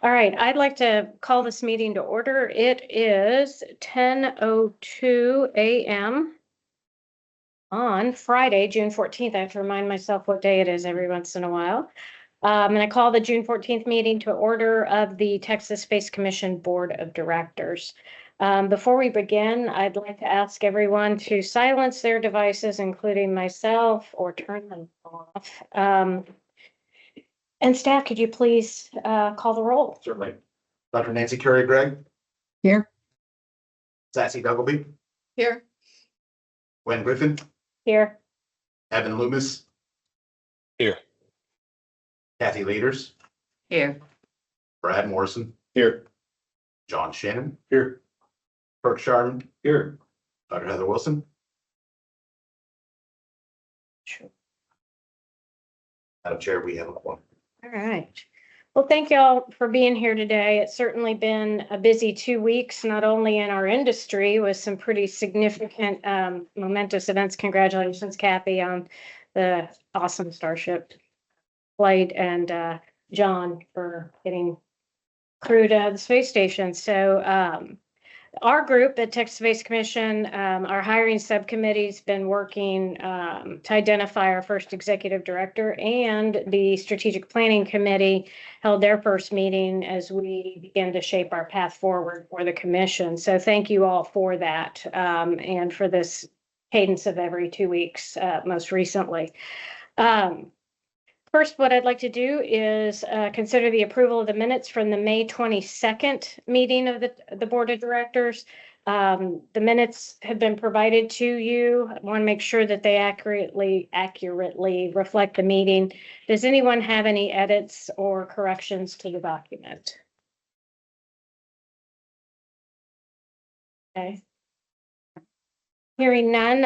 All right, I'd like to call this meeting to order. It is 10:02 a.m. on Friday, June 14th. I have to remind myself what day it is every once in a while. And I call the June 14th meeting to order of the Texas Space Commission Board of Directors. Before we begin, I'd like to ask everyone to silence their devices, including myself, or turn them off. And staff, could you please call the roll? Certainly. Dr. Nancy Curry Gregg, Here. Sassy Duggleby, Here. Gwen Griffin, Here. Evan Loomis. Here. Kathy Leaders, Here. Brad Morrison, Here. John Shannon, Here. Kirk Sharden, Here. Dr. Heather Wilson. Sure. Madam Chair, we have a quorum. All right. Well, thank y'all for being here today. It's certainly been a busy 2 weeks, not only in our industry with some pretty significant momentous events. Congratulations, Kathy, on the awesome Starship flight, and John for getting crewed to the space station. So our group at Texas Space Commission, our hiring subcommittee's been working to identify our first executive director, and the strategic planning committee held their first meeting as we begin to shape our path forward for the commission. So thank you all for that, and for this cadence of every 2 weeks, most recently. First, what I'd like to do is consider the approval of the minutes from the May 22nd meeting of the Board of Directors. The minutes have been provided to you. I want to make sure that they accurately reflect the meeting. Does anyone have any edits or corrections to the document? Okay. Hearing none,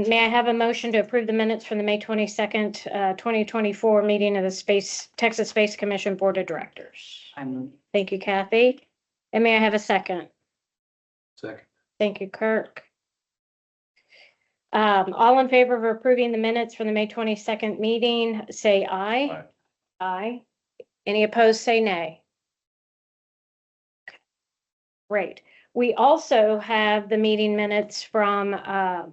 may I have a motion to approve the minutes from the May 22nd, 2024 meeting of the Texas Space Commission Board of Directors? I move. Thank you, Kathy. And may I have a second? Second. Thank you, Kirk. All in favor of approving the minutes from the May 22nd meeting, say aye. Aye. Aye. Any opposed, say nay. Great. We also have the meeting minutes from our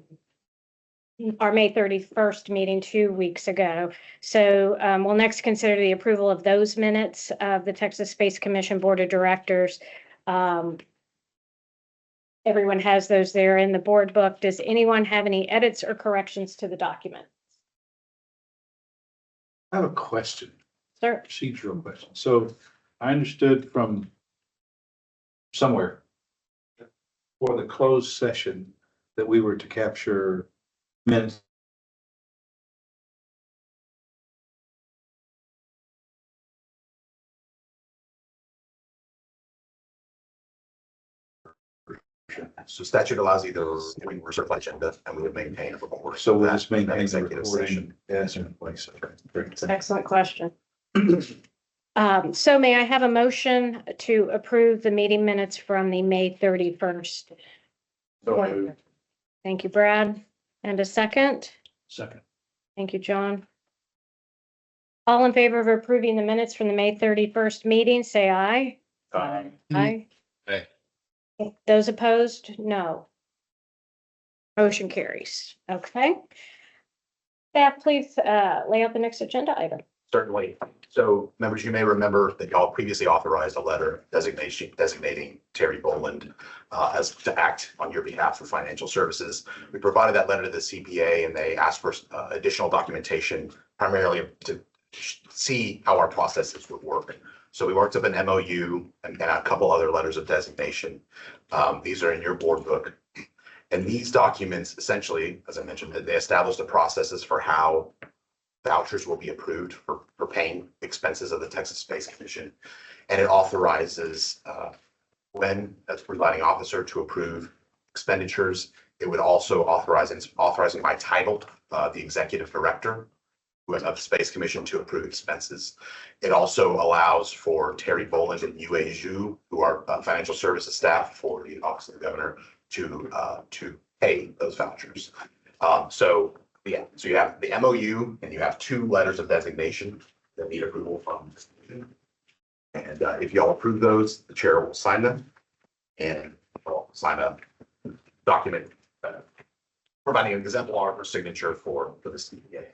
May 31st meeting 2 weeks ago. So we'll next consider the approval of those minutes of the Texas Space Commission Board of Directors. Everyone has those there in the board book. Does anyone have any edits or corrections to the document? I have a question, Sir? procedural question. So I understood from somewhere for the closed session that we were to capture minutes. So statute allows either we were certified agenda and we would maintain a report. So we'll That- just maintain that the executive recording session. as in place. Okay, great. It's an excellent question. So may I have a motion to approve the meeting minutes from the May 31st? So, Thank you, Brad. And a second? second. Thank you, John. All in favor of approving the minutes from the May 31st meeting, say aye. Aye. Aye. Aye. Those opposed, no. Motion carries. Okay. Staff, please lay out the next agenda item. Certainly. So members, you may remember that y'all previously authorized a letter designating Terry Boland as to act on your behalf for financial services. We provided that letter to the CPA and they asked for additional documentation, primarily to see how our processes would work. So we worked up an MOU and a couple other letters of designation. These are in your board book. And these documents essentially, as I mentioned, they establish the processes for how vouchers will be approved for paying expenses of the Texas Space Commission. And it authorizes when as presiding officer to approve expenditures. It would also authorizing by title the executive director of the Space Commission to approve expenses. It also allows for Terry Boland and Yue Zhu, who are financial services staff for the Office of the Governor, to pay those vouchers. So you have the MOU and you have 2 letters of designation that need approval from this commission. And if y'all approve those, the chair will sign them and we'll sign a document providing an exemplar for signature for the CPA.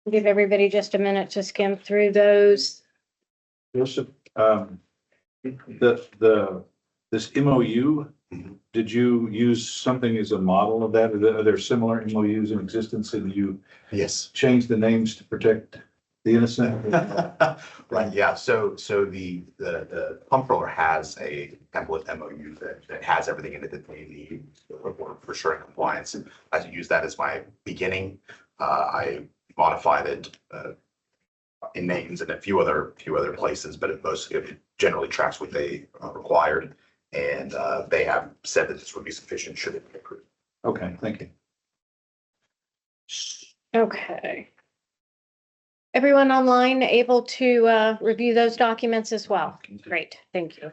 Give everybody just a minute to skim through those. Joseph, this MOU, did you use something as a model of that? Are there similar MOUs in existence and you Yes. changed the names to protect the innocent? Right, yeah, so the comptroller has a template MOU that has everything in it that they need for sure in compliance. I use that as my beginning. I modified it in names and a few other places, but it generally tracks what they required. And they have said that this would be sufficient should it be approved. Okay, thank you. Okay. Everyone online able to review those documents as well? Great, thank you.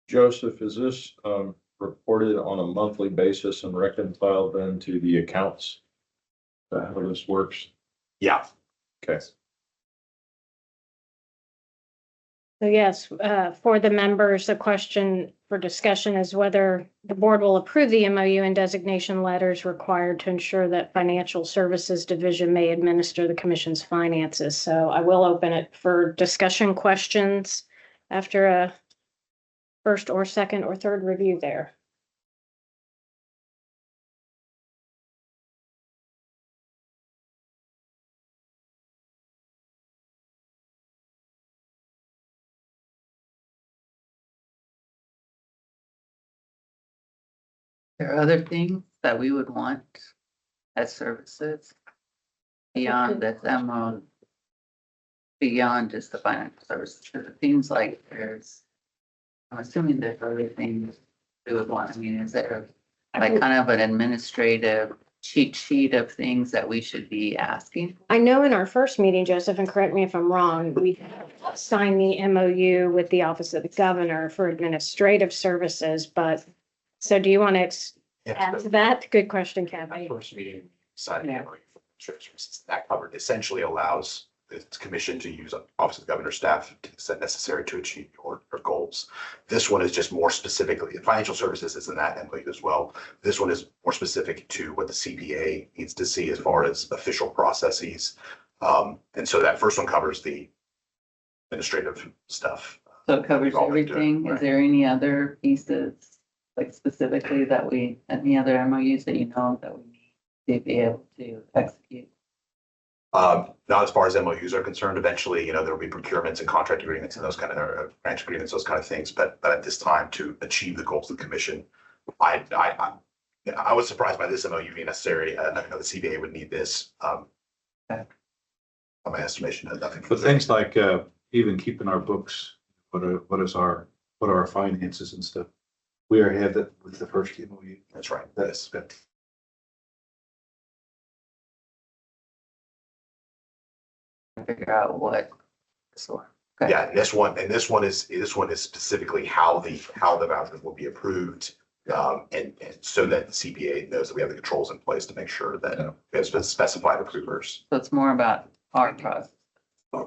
Joseph, is this reported on a monthly basis and reconciled then to the accounts? How this works? Yeah, Okay. So yes, for the members, the question for discussion is whether the board will approve the MOU and designation letters required to ensure that Financial Services Division may administer the commission's finances. So I will open it for discussion questions after a first or second or third review there. There are other things that we would want as services beyond this MO, beyond just the financial services. It seems like I'm assuming there's other things we would want. I mean, is there like kind of an administrative cheat sheet of things that we should be asking? I know in our first meeting, Joseph, and correct me if I'm wrong, we signed the MOU with the Office of the Governor for administrative services, but so do you want to add to that? Good question, Kathy. First meeting, signing the MOU for services. That covered essentially allows the commission to use Office of the Governor staff to set necessary to achieve your goals. This one is just more specifically, financial services is in that MOU as well. This one is more specific to what the CPA needs to see as far as official processes. And so that first one covers the administrative stuff. So it covers All we do, everything. right. Is there any other pieces, like specifically any other MOUs that you know that we need to be able to execute? Not as far as MOUs are concerned. Eventually, there'll be procurements and contract agreements and those kind of branch agreements, those kind of things. But at this time, to achieve the goals of the commission, I was surprised by this MOU being necessary. I know the CBA would need this. Okay. My estimation had nothing. But things like, even keeping our books, what are our finances and stuff. We are ahead with the first MOU. That's right. That's Figure out what. So, okay. Yeah, and this one is specifically how the vouchers will be approved. And so that the CPA knows that we have the controls in place to make sure that there's been specified approvers. So it's more about our process. Or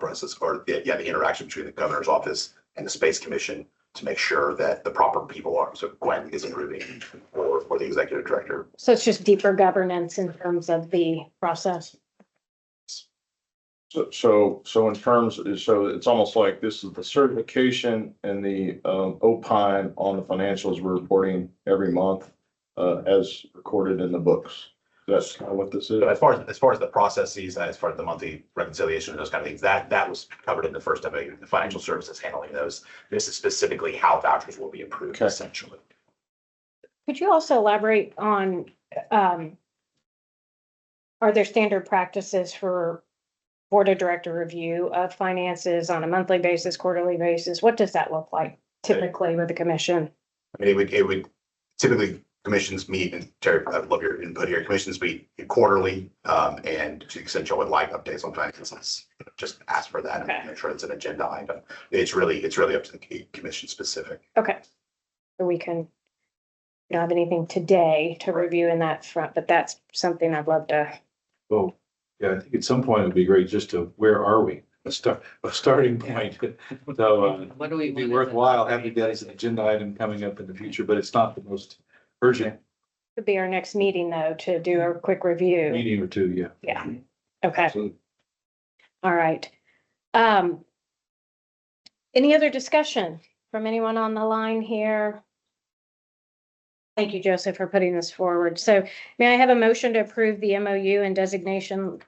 the interaction between the governor's office and the Space Commission to make sure that the proper people are, so Gwen is approving or the executive director. So it's just deeper governance in terms of the process. So in terms, so it's almost like this is the certification and the opine on the financials we're reporting every month as recorded in the books. That's kind of what this is. So as far as the processes, as far as the monthly reconciliation and those kind of things, that was covered in the first MOU, the financial services handling those. This is specifically how vouchers will be approved Okay. essentially. Could you also elaborate on, are there standard practices for board of director review of finances on a monthly basis, quarterly basis? What does that look like typically with the commission? I mean, it would typically commissions meet, and Terry, I love your input here. Commissions meet quarterly, and to the extent you would like updates on finances, just ask for that Okay. and make sure it's an agenda item. It's really up to the commission specific. Okay. So we can, we don't have anything today to review in that front, but that's something I'd love to. Oh, yeah, I think at some point it'd be great just to, where are we? A starting point. So, What do we? it'd be worthwhile having that as an agenda item coming up in the future, but it's not the most urgent Could be our next meeting though, to do a quick review. meeting or two, yeah. Yeah. Okay. Absolutely. All right. Any other discussion from anyone on the line here? Thank you, Joseph, for putting this forward. So may I have a motion to approve the MOU and designation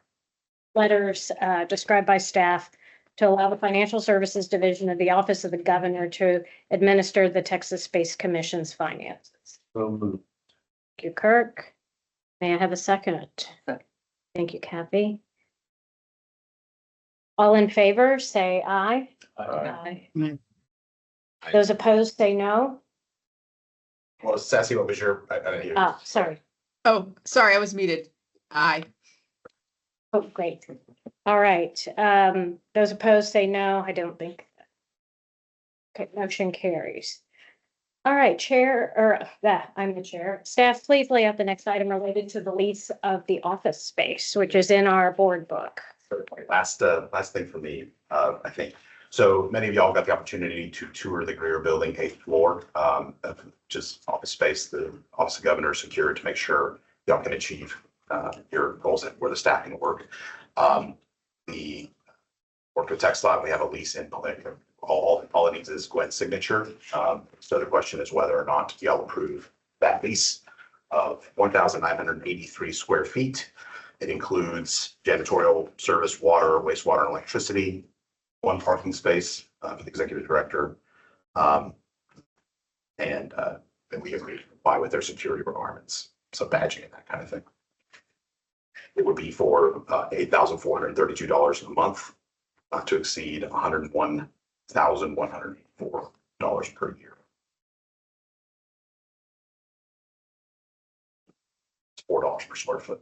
letters described by staff to allow the Financial Services Division of the Office of the Governor to administer the Texas Space Commission's finances? So moved. Thank you, Kirk. May I have a second? Second. Thank you, Kathy. All in favor, say aye. Aye. Those opposed, say no. Well, Sassy, what was your, I didn't hear. Ah, sorry. Oh, sorry, I was muted. Aye. Oh, great. All right. Those opposed, say no. I don't think. Okay, motion carries. All right, Chair, or I'm the chair. Staff, please lay out the next item related to the lease of the office space, which is in our board book. Certainly. Last thing for me, I think. So many of y'all got the opportunity to tour the Greer Building, 8th floor, of just office space, the Office of Governor secured to make sure y'all can achieve your goals and where the staffing will work. The work with TechSlot, we have a lease in place. All it needs is Gwen's signature. So the question is whether or not y'all approve that lease of 1,983 square feet. It includes janitorial service, water, wastewater, and electricity, one parking space for the executive director. And we agree to comply with their security requirements, so badging and that kind of thing. It would be for $8,432 a month, not to exceed $101,104 per year. It's $4 per square foot.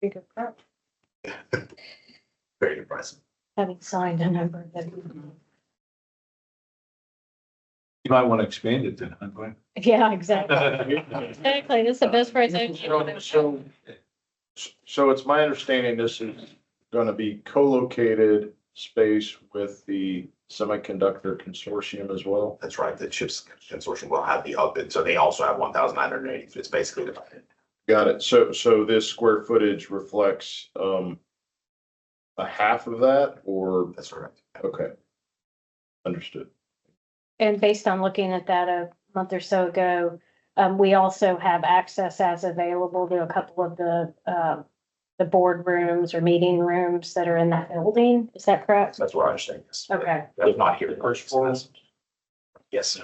Very good price. Having signed a number that. You might want to expand it then, huh, Gwen? Yeah, exactly. Exactly. This is the best price. So it's my understanding this is gonna be co-located space with the semiconductor consortium as well. That's right. The CHIPS consortium will have the open, so they also have 1,980. It's basically divided. Got it. So this square footage reflects a half of that or, That's correct. okay. Understood. And based on looking at that a month or so ago, we also have access as available to a couple of the board rooms or meeting rooms that are in that building. Is that correct? That's what I understand. Yes. Okay. That's not here. First floor? Yes. You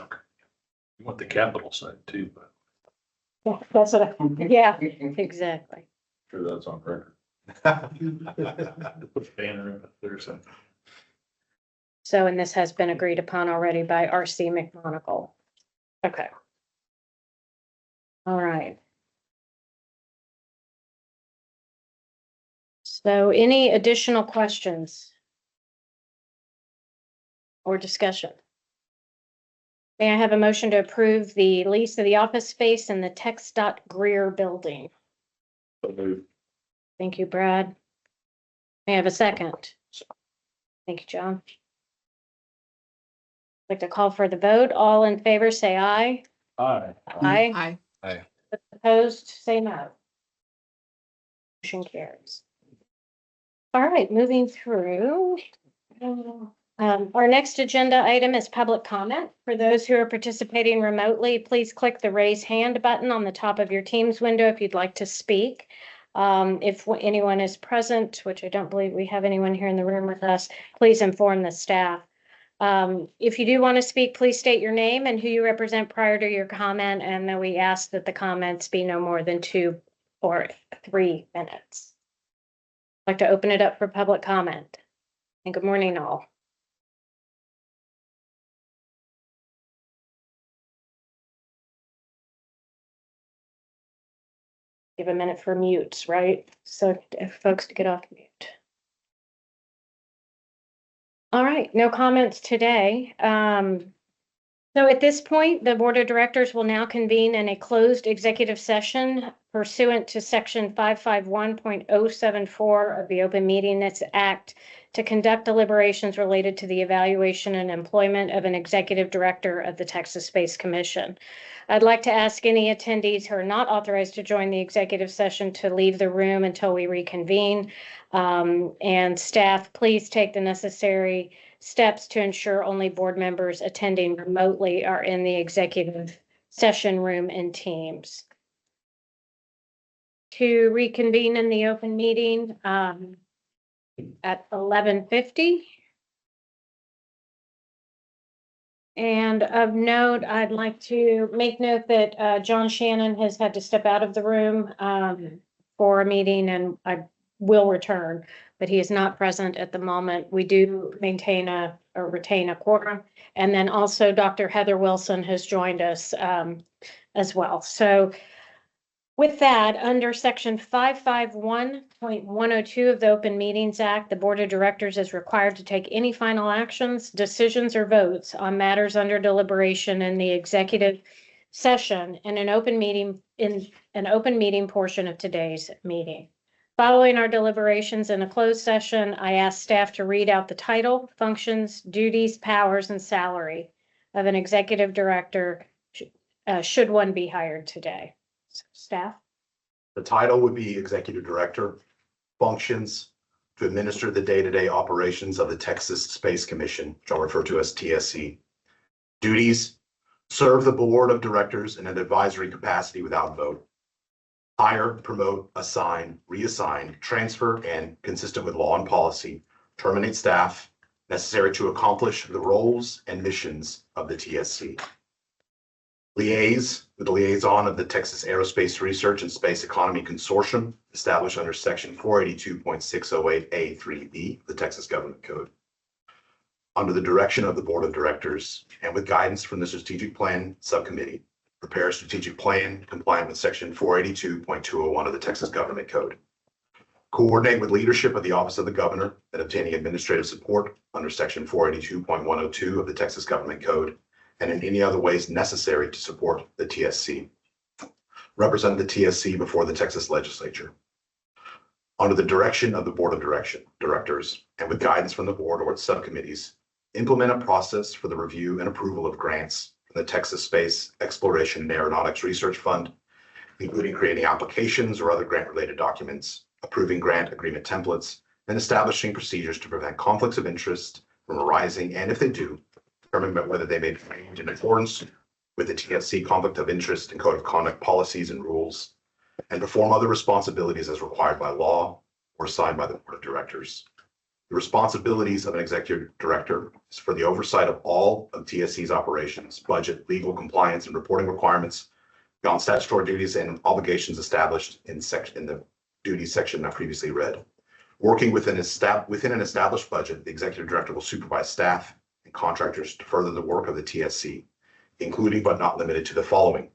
want the capital side too, but. Yeah, that's what I, yeah, exactly. Sure, that's on record. Put banner up there or something. So, and this has been agreed upon already by RC McMonagle. Okay. All right. So any additional questions or discussion? May I have a motion to approve the lease of the office space in the Tech Greer building? So moved. Thank you, Brad. May I have a second? Thank you, John. I'd like to call for the vote. All in favor, say aye. Aye. Aye. Aye. Opposed, say no. Motion carries. All right, moving through. Our next agenda item is public comment. For those who are participating remotely, please click the raise hand button on the top of your Teams window if you'd like to speak. If anyone is present, which I don't believe we have anyone here in the room with us, please inform the staff. If you do want to speak, please state your name and who you represent prior to your comment, and then we ask that the comments be no more than 2 or 3 minutes. I'd like to open it up for public comment. And good morning, all. Give a minute for mutes, right? So if folks to get off mute. All right, no comments today. So at this point, the Board of Directors will now convene in a closed executive session pursuant to Section 551.074 of the Open Meetings Act to conduct deliberations related to the evaluation and employment of an executive director of the Texas Space Commission. I'd like to ask any attendees who are not authorized to join the executive session to leave the room until we reconvene. And staff, please take the necessary steps to ensure only board members attending remotely are in the executive session room in Teams. To reconvene in the open meeting at 11:50. And of note, I'd like to make note that John Shannon has had to step out of the room for a meeting, and I will return, but he is not present at the moment. We do maintain or retain a quorum. And then also Dr. Heather Wilson has joined us as well. So with that, under Section 551.102 of the Open Meetings Act, the Board of Directors is required to take any final actions, decisions, or votes on matters under deliberation in the executive session in an open meeting portion of today's meeting. Following our deliberations in a closed session, I ask staff to read out the title, functions, duties, powers, and salary of an executive director should one be hired today. So, staff? The title would be Executive Director, functions to administer the day-to-day operations of the Texas Space Commission, which I'll refer to as TSC. Duties, serve the Board of Directors in an advisory capacity without vote. Hire, promote, assign, reassign, transfer, and consistent with law and policy, terminate staff necessary to accomplish the roles and missions of the TSC. Liaise with the liaison of the Texas Aerospace Research and Space Economy Consortium, established under Section 482.608A3B of the Texas Government Code. Under the direction of the Board of Directors and with guidance from the Strategic Plan Subcommittee, prepare a strategic plan compliant with Section 482.201 of the Texas Government Code. Coordinate with leadership of the Office of the Governor in obtaining administrative support under Section 482.102 of the Texas Government Code and in any other ways necessary to support the TSC. Represent the TSC before the Texas Legislature. Under the direction of the Board of Directors and with guidance from the board or its subcommittees, implement a process for the review and approval of grants from the Texas Space Exploration and Aeronautics Research Fund, including creating applications or other grant-related documents, approving grant agreement templates, and establishing procedures to prevent conflicts of interest from arising, and if they do, determine whether they may be made in accordance with the TSC conflict of interest and code of conduct policies and rules, and perform other responsibilities as required by law or assigned by the Board of Directors. The responsibilities of an executive director is for the oversight of all of TSC's operations, budget, legal compliance, and reporting requirements beyond statutory duties and obligations established in the duties section I previously read. Working within an established budget, the executive director will supervise staff and contractors to further the work of the TSC, including but not limited to the following.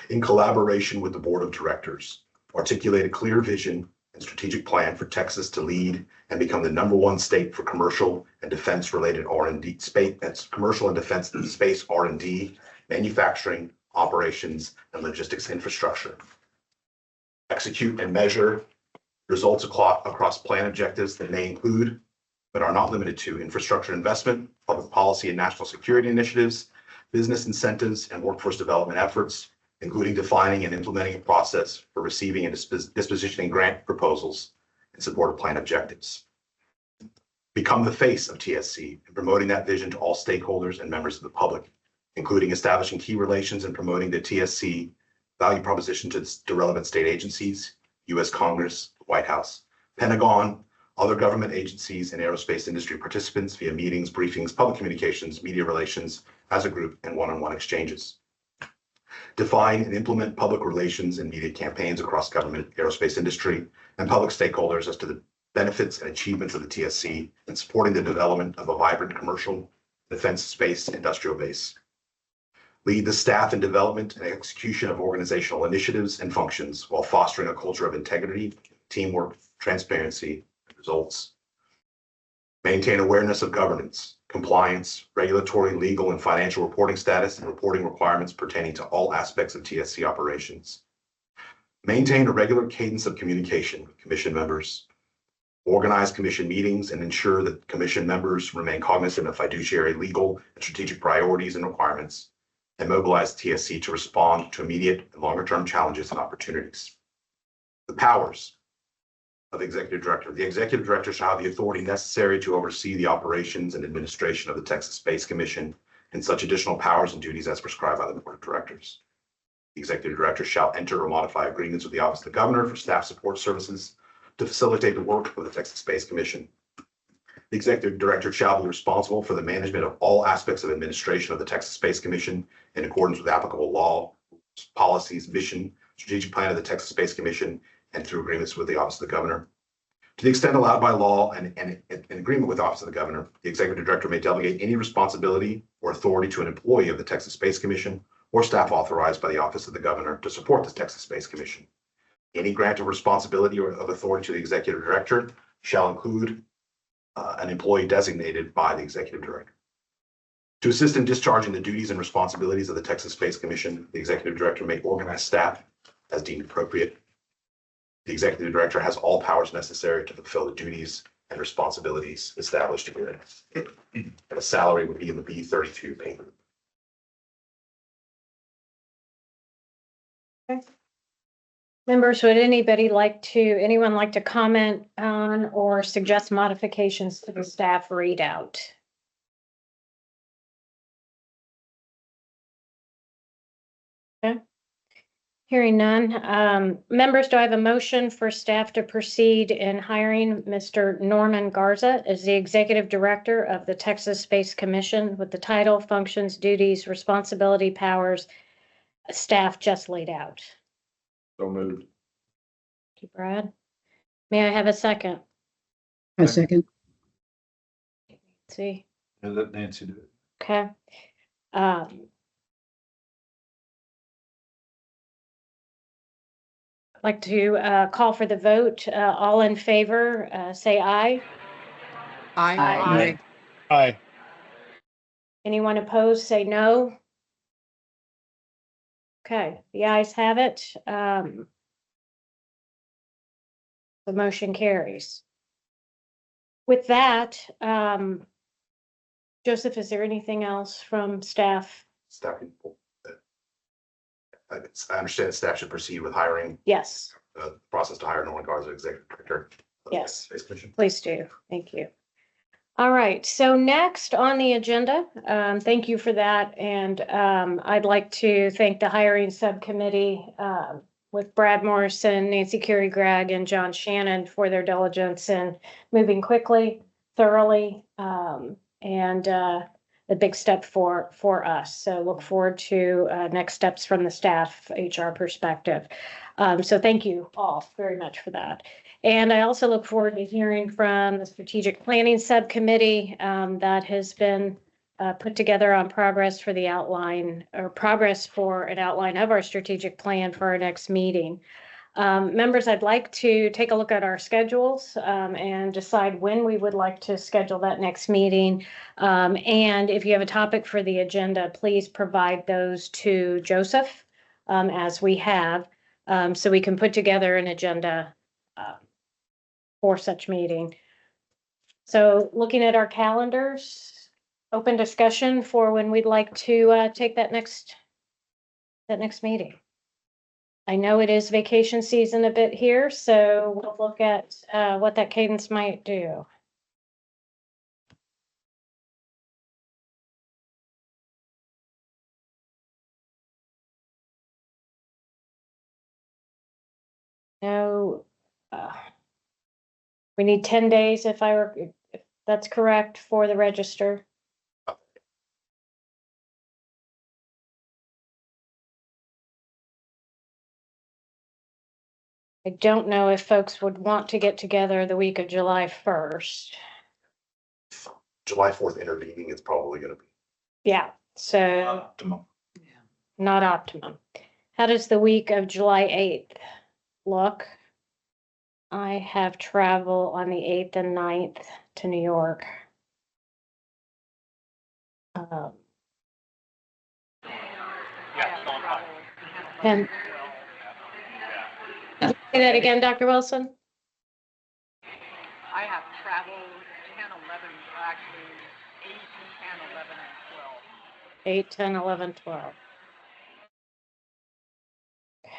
In collaboration with the board of directors, articulate a clear vision and strategic plan for Texas to lead and become the #1 state for commercial and defense-related R&D space. That's commercial and defense space R&D, manufacturing, operations, and logistics infrastructure. Execute and measure results across plan objectives that may include, but are not limited to, infrastructure investment, public policy and national security initiatives, business incentives, and workforce development efforts, including defining and implementing a process for receiving and dispositioning grant proposals in support of plan objectives. Become the face of TSC and promoting that vision to all stakeholders and members of the public, including establishing key relations and promoting the TSC value proposition to relevant state agencies, U.S. Congress, White House, Pentagon, other government agencies, and aerospace industry participants via meetings, briefings, public communications, media relations as a group, and one-on-one exchanges. Define and implement public relations and media campaigns across government, aerospace industry, and public stakeholders as to the benefits and achievements of the TSC in supporting the development of a vibrant commercial defense space industrial base. Lead the staff in development and execution of organizational initiatives and functions while fostering a culture of integrity, teamwork, transparency, and results. Maintain awareness of governance, compliance, regulatory, legal, and financial reporting status and reporting requirements pertaining to all aspects of TSC operations. Maintain a regular cadence of communication with commission members. Organize commission meetings and ensure that commission members remain cognizant of fiduciary, legal, and strategic priorities and requirements, and mobilize TSC to respond to immediate and longer-term challenges and opportunities. The powers of the executive director. The executive director shall have the authority necessary to oversee the operations and administration of the Texas Space Commission and such additional powers and duties as prescribed by the board of directors. The executive director shall enter or modify agreements with the office of the governor for staff support services to facilitate the work of the Texas Space Commission. The executive director shall be responsible for the management of all aspects of administration of the Texas Space Commission in accordance with applicable law, policies, mission, strategic plan of the Texas Space Commission, and through agreements with the office of the governor. To the extent allowed by law and in agreement with the office of the governor, the executive director may delegate any responsibility or authority to an employee of the Texas Space Commission or staff authorized by the office of the governor to support the Texas Space Commission. Any grant of responsibility or of authority to the executive director shall include an employee designated by the executive director. To assist in discharging the duties and responsibilities of the Texas Space Commission, the executive director may organize staff as deemed appropriate. The executive director has all powers necessary to fulfill the duties and responsibilities established here. And a salary would be in the B-32 pay group. Members, would anyone like to comment on or suggest modifications to the staff readout? Okay. Hearing none. Members, do I have a motion for staff to proceed in hiring Mr. Norman Garza as the Executive Director of the Texas Space Commission with the title, functions, duties, responsibility, powers, staff just laid out? So moved. Thank you, Brad. May I have a second? A second. See, And let Nancy do it. okay. I'd like to call for the vote. All in favor, say aye. Aye. Aye. Anyone opposed, say no. Okay, the ayes have it. The motion carries. With that, Joseph, is there anything else from staff? Staff people. I understand that staff should proceed with hiring Yes, process to hire Norman Garza, executive director. of the Yes. Space Commission. please do. Thank you. All right, so next on the agenda, thank you for that. And I'd like to thank the hiring subcommittee with Brad Morrison, Nancy Carey Gregg, and John Shannon for their diligence in moving quickly, thoroughly, and a big step for us. So look forward to next steps from the staff HR perspective. So thank you all very much for that. And I also look forward to hearing from the strategic planning subcommittee that has been put together on progress for the outline or progress for an outline of our strategic plan for our next meeting. Members, I'd like to take a look at our schedules and decide when we would like to schedule that next meeting. And if you have a topic for the agenda, please provide those to Joseph as we have, so we can put together an agenda for such meeting. So looking at our calendars, open discussion for when we'd like to take that next meeting. I know it is vacation season a bit here, so we'll look at what that cadence might do. No, we need 10 days if that's correct for the register. I don't know if folks would want to get together the week of July 1st. July 4th intervening, it's probably gonna be. Yeah, so Optimum. not optimum. How does the week of July 8th look? I have travel on the 8th and 9th to New York. And say that again, Dr. Wilson? I have travel 10, 11, actually 8, 10, 11, and 12. 8, 10, 11, 12. Okay.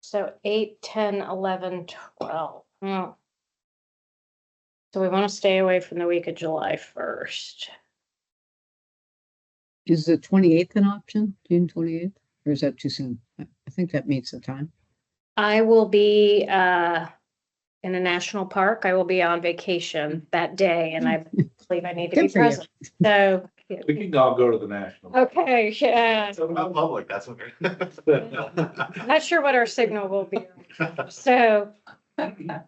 So 8, 10, 11, 12. Hmm. So we want to stay away from the week of July 1st. Is the 28th an option, June 28th, or is that too soon? I think that meets the time. I will be in a national park. I will be on vacation that day, and I believe I need to be Good for you. present. So, We can all go to the national. okay, yeah. So not public, that's okay. Not sure what our signal will be. So, And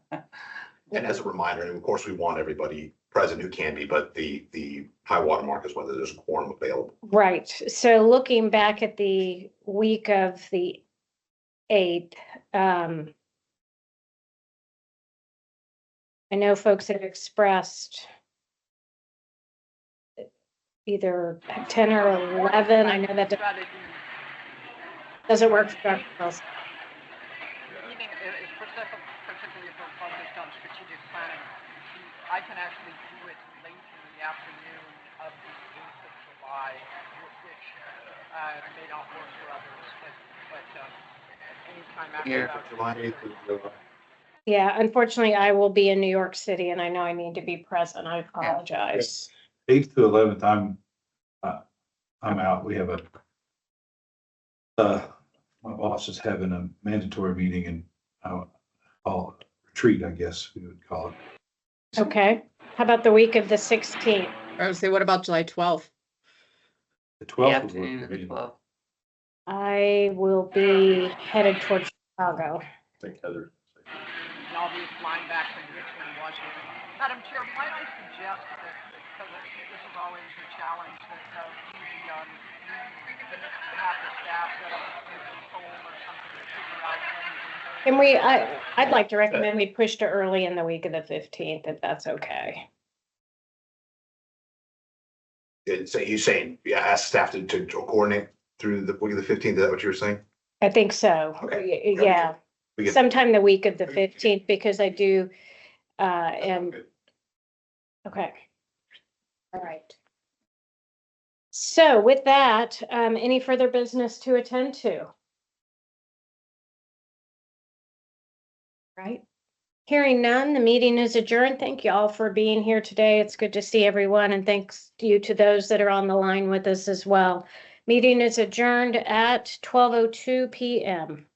as a reminder, and of course, we want everybody present who can be, but the high water mark is whether there's a quorum available. right. So looking back at the week of the 8th, I know folks have expressed either 10 or 11. I know that Rather do doesn't work for Dr. Wilson. evening, particularly if we're focused on strategic planning. I can actually do it late in the afternoon of the 8th of July, which may not work for others, but anytime after Here. that. July 8th is July. Yeah, unfortunately, I will be in New York City and I know I need to be present. I apologize. 8th to 11th, I'm out. We have my boss is having a mandatory meeting and I'll retreat, I guess we would call it. Okay. How about the week of the 16th? I would say, what about July 12th? The The 12th would work afternoon for of the me. 12th. I will be headed towards Chicago. I think Heather. And I'll be flying back from Richmond, Washington. Madam Chair, might I suggest that, because this is always a challenge, that we have the staff set up a poll or something to figure out when the I'd like to recommend we push to early in the week of the 15th, if that's okay. So you're saying, yeah, ask staff to coordinate through the week of the 15th, is that what you were saying? I think so. Okay. Yeah, We get- sometime the week of the 15th, because I do, okay. All right. So with that, any further business to attend to? Right. Hearing none, the meeting is adjourned. Thank you all for being here today. It's good to see everyone, and thanks to you to those that are on the line with us as well. Meeting is adjourned at 12:02 p.m.